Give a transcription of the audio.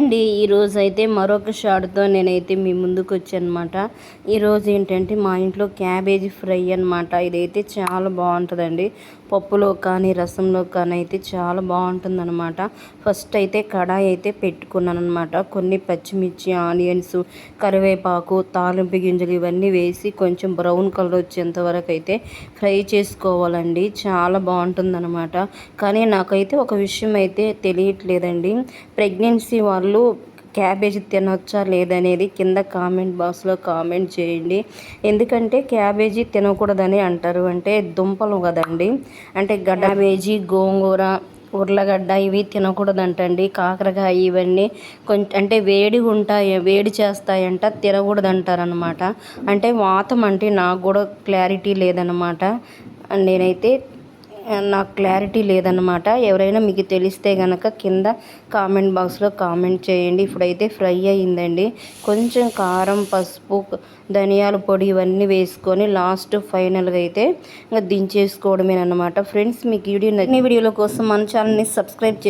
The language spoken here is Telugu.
అండి, ఈరోజు అయితే మరొక షాట్తో నేనైతే మీ ముందుకు వచ్చానమాట. ఈరోజు ఏంటంటే మా ఇంట్లో క్యాబేజీ ఫ్రై అనమాట. ఇదైతే చాలా బాగుంటుందండి. పప్పులో కానీ రసంలో కానీ అయితే చాలా బాగుంటుందన్నమాట. ఫస్ట్ అయితే కడాయి అయితే పెట్టుకున్నాను అనమాట. కొన్ని పచ్చిమిర్చి, ఆనియన్స్, కరివేపాకు, తాలింపు గింజలు ఇవన్నీ వేసి కొంచెం బ్రౌన్ కలర్ వచ్చేంత వరకు అయితే ఫ్రై చేసుకోవాలండి. చాలా బాగుంటుందన్నమాట. కానీ నాకైతే ఒక విషయం అయితే తెలియట్లేదండి. ప్రెగ్నెన్సీ వాళ్ళు క్యాబేజీ తినొచ్చా లేదనేది కింద కామెంట్ బాక్స్లో కామెంట్ చేయండి. ఎందుకంటే క్యాబేజీ తినకూడదని అంటారు. అంటే దుంపలు కదండి, అంటే క్యాబేజీ, గోంగూర, ఉర్లగడ్డ ఇవి తినకూడదంటండి. కాకరకాయ ఇవన్నీ కొంచెం అంటే వేడిగా ఉంటాయి, వేడి చేస్తాయంట, తినకూడదంటారనమాట. అంటే వాతం అంటే నాకు కూడా క్లారిటీ లేదనమాట. నేనైతే నాకు క్లారిటీ లేదన్నమాట. ఎవరైనా మీకు తెలిస్తే కనుక కింద కామెంట్ బాక్స్లో కామెంట్ చేయండి. ఇప్పుడైతే ఫ్రై అయ్యిందండి. కొంచెం కారం, పసుపు, ధనియాల పొడి ఇవన్నీ వేసుకొని లాస్ట్ ఫైనల్గా అయితే ఇంకా దించేసుకోవడమేనమాట. ఫ్రెండ్స్, మీకు వీడియో వీడియోల కోసం మన ఛానల్ని సబ్స్క్రైబ్